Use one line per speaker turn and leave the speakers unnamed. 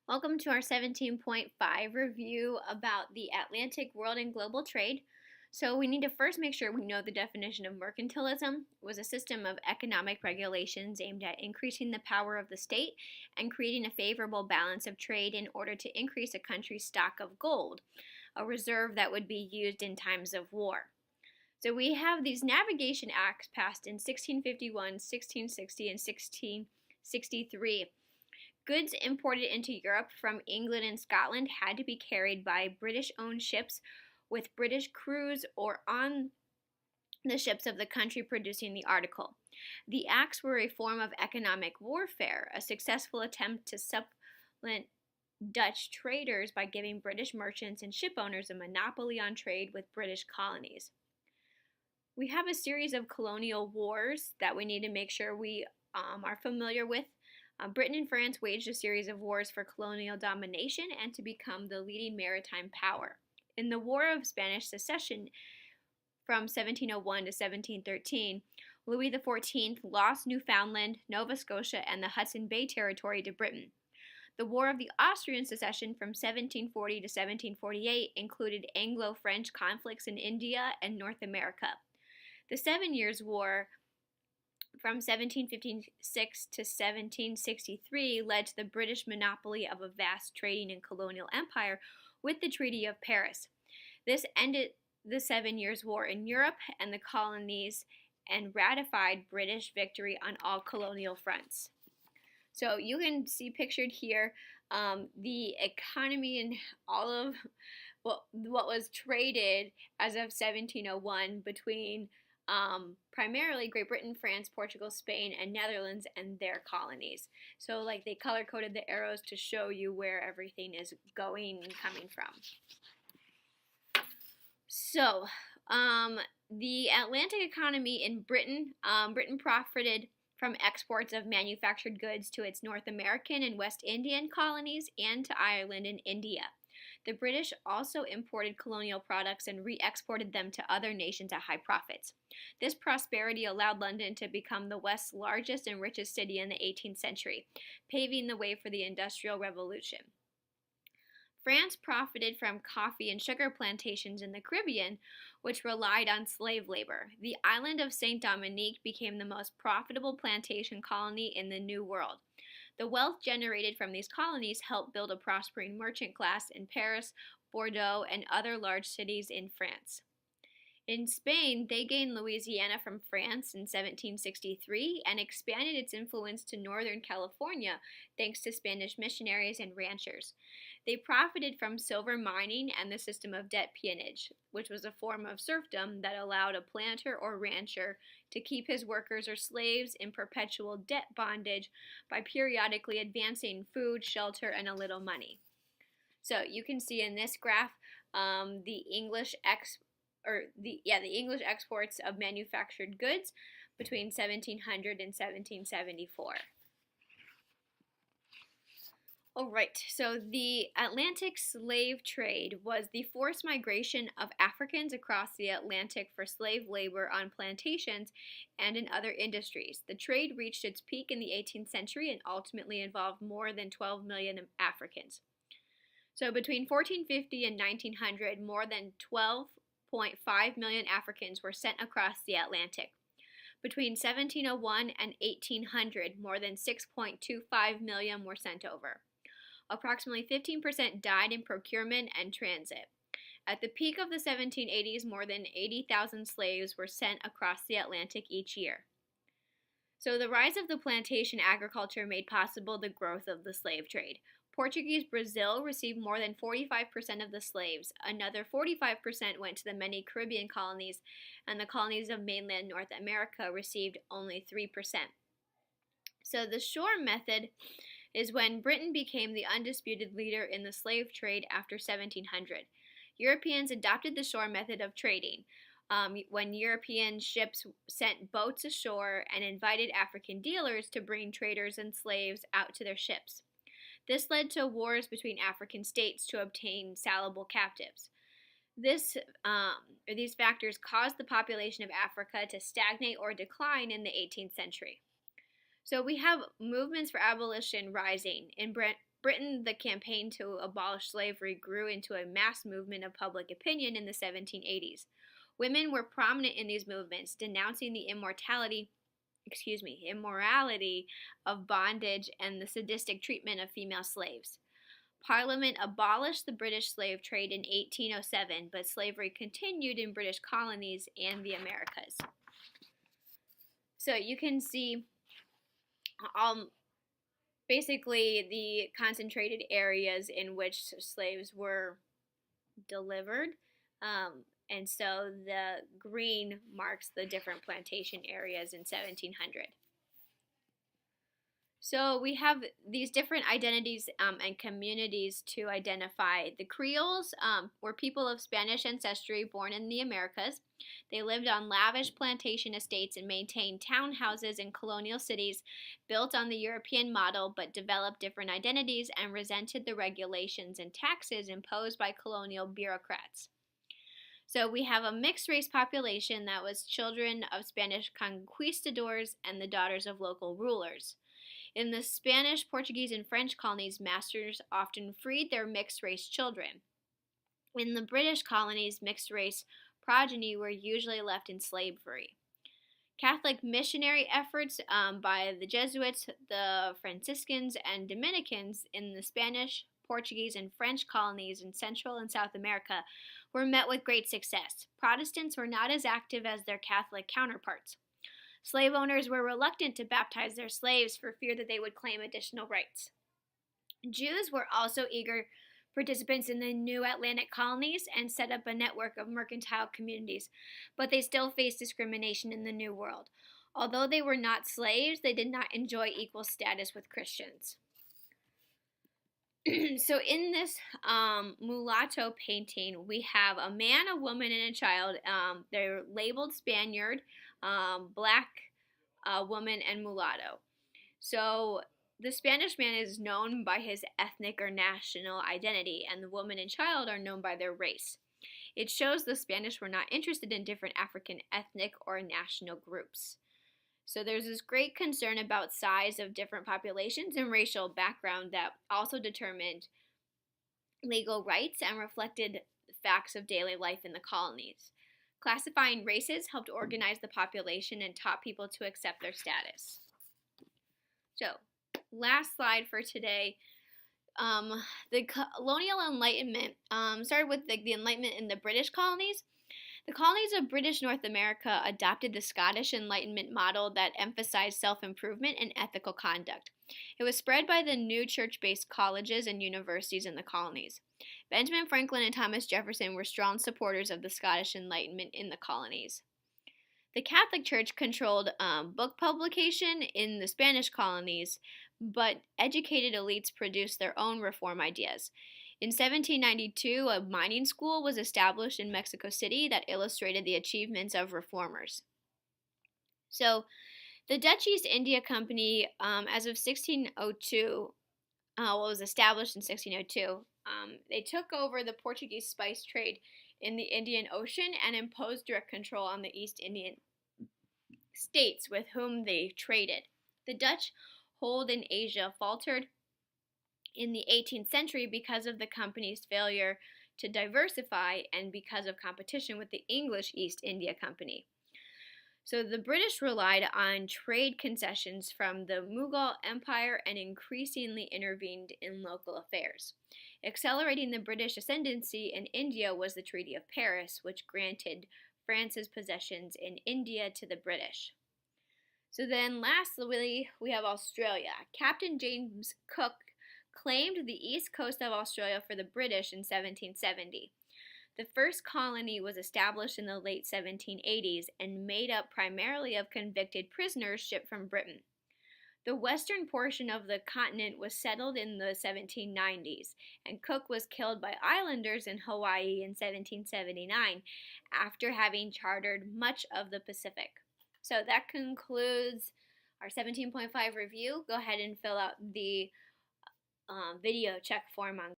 Welcome to our 17.5 review about the Atlantic world and global trade. So, we need to first make sure we know the definition of mercantilism was a system of economic regulations aimed at increasing the power of the state and creating a favorable balance of trade in order to increase a country's stock of gold, a reserve that would be used in times of war. So, we have these navigation acts passed in 1651, 1660, and 1663. Goods imported into Europe from England and Scotland had to be carried by British owned ships with British crews or on the ships of the country producing the article. The acts were a form of economic warfare, a successful attempt to supplant Dutch traders by giving British merchants and ship owners a monopoly on trade with British colonies. We have a series of colonial wars that we need to make sure we are familiar with. Britain and France waged a series of wars for colonial domination and to become the leading maritime power. In the War of Spanish Succession from 1701 to 1713, Louis XIV lost Newfoundland, Nova Scotia, and the Hudson Bay Territory to Britain. The War of the Austrian Succession from 1740 to 1748 included Anglo-French conflicts in India and North America. The Seven Years' War from 1756 to 1763 led to the British monopoly of a vast trading and colonial empire with the Treaty of Paris. This ended the 7 Years' War in Europe and the colonies and ratified British victory on all colonial fronts. So you can see pictured here the economy and all of what was traded as of 1701 between primarily Great Britain, France, Portugal, Spain, and Netherlands and their colonies. So like they color coded the arrows to show you where everything is going and coming from. So the Atlantic economy in Britain, Britain profited from exports of manufactured goods to its North American and West Indian colonies and to Ireland and India. The British also imported colonial products and re-exported them to other nations at high profits. This prosperity allowed London to become the West's largest and richest city in the 18th century, paving the way for the Industrial Revolution. France profited from coffee and sugar plantations in the Caribbean, which relied on slave labor. The island of Saint Dominique became the most profitable plantation colony in the New World. The wealth generated from these colonies helped build a prospering merchant class in Paris, Bordeaux, and other large cities in France. In Spain, they gained Louisiana from France in 1763 and expanded its influence to northern California thanks to Spanish missionaries and ranchers. They profited from silver mining and the system of debt peonage, which was a form of serfdom that allowed a planter or rancher to keep his workers or slaves in perpetual debt bondage by periodically advancing food, shelter, and a little money. So you can see in this graph the English exports of manufactured goods between 1700 and 1774. All right, so the Atlantic slave trade was the forced migration of Africans across the Atlantic for slave labor on plantations and in other industries. The trade reached its peak in the 18th century and ultimately involved more than 12 million Africans. So between 1450 and 1900, more than 12.5 million Africans were sent across the Atlantic. Between 1701 and 1800, more than 6.25 million were sent over. Approximately 15% died in procurement and transit. At the peak of the 1780s, more than 80,000 slaves were sent across the Atlantic each year. So the rise of the plantation agriculture made possible the growth of the slave trade. Portuguese Brazil received more than 45% of the slaves. Another 45% went to the many Caribbean colonies, and the colonies of mainland North America received only 3%. So the shore method is when Britain became the undisputed leader in the slave trade after 1700. Europeans adopted the shore method of trading. When European ships sent boats ashore and invited African dealers to bring traders and slaves out to their ships. This led to wars between African states to obtain salable captives. These factors caused the population of Africa to stagnate or decline in the 18th century. So we have movements for abolition rising. In Britain, the campaign to abolish slavery grew into a mass movement of public opinion in the 1780s. Women were prominent in these movements, denouncing the immorality of bondage and the sadistic treatment of female slaves. Parliament abolished the British slave trade in 1807, but slavery continued in British colonies and the Americas. So you can see basically the concentrated areas in which slaves were delivered. And so the green marks the different plantation areas in 1700. So we have these different identities and communities to identify. The Creoles were people of Spanish ancestry born in the Americas. They lived on lavish plantation estates and maintained townhouses in colonial cities built on the European model, but developed different identities and resented the regulations and taxes imposed by colonial bureaucrats. So we have a mixed race population that was children of Spanish conquistadors and the daughters of local rulers. In the Spanish, Portuguese, and French colonies, masters often freed their mixed race children. In the British colonies, mixed race progeny were usually left in slavery. Catholic missionary efforts by the Jesuits, the Franciscans, and Dominicans in the Spanish, Portuguese, and French colonies in Central and South America were met with great success. Protestants were not as active as their Catholic counterparts. Slave owners were reluctant to baptize their slaves for fear that they would claim additional rights. Jews were also eager participants in the new Atlantic colonies and set up a network of mercantile communities, but they still faced discrimination in the New World. Although they were not slaves, they did not enjoy equal status with Christians. So in this mulatto painting, we have a man, a woman, and a child. They're labeled Spaniard, black woman, and mulatto. So the Spanish man is known by his ethnic or national identity, and the woman and child are known by their race. It shows the Spanish were not interested in different African ethnic or national groups. So there's this great concern about size of different populations and racial background that also determined legal rights and reflected facts of daily life in the colonies. Classifying races helped organize the population and taught people to accept their status. So, last slide for today. The colonial enlightenment started with the Enlightenment in the British colonies. The colonies of British North America adopted the Scottish Enlightenment model that emphasized self-improvement and ethical conduct. It was spread by the new church-based colleges and universities in the colonies. Benjamin Franklin and Thomas Jefferson were strong supporters of the Scottish Enlightenment in the colonies. The Catholic Church controlled book publication in the Spanish colonies, but educated elites produced their own reform ideas. In 1792, a mining school was established in Mexico City that illustrated the achievements of reformers. So, the Dutch East India Company, as of 1602, was established in 1602. They took over the Portuguese spice trade in the Indian Ocean and imposed direct control on the East Indian states with whom they traded. The Dutch hold in Asia faltered in the 18th century because of the company's failure to diversify and because of competition with the English East India Company. So the British relied on trade concessions from the Mughal Empire and increasingly intervened in local affairs. Accelerating the British ascendancy in India was the Treaty of Paris, which granted France's possessions in India to the British. So then lastly, we have Australia. Captain James Cook claimed the east coast of Australia for the British in 1770. The first colony was established in the late 1780s and made up primarily of convicted prisoners shipped from Britain. The western portion of the continent was settled in the 1790s, and Cook was killed by islanders in Hawaii in 1779 after having chartered much of the Pacific. So that concludes our 17.5 review. Go ahead and fill out the video check form on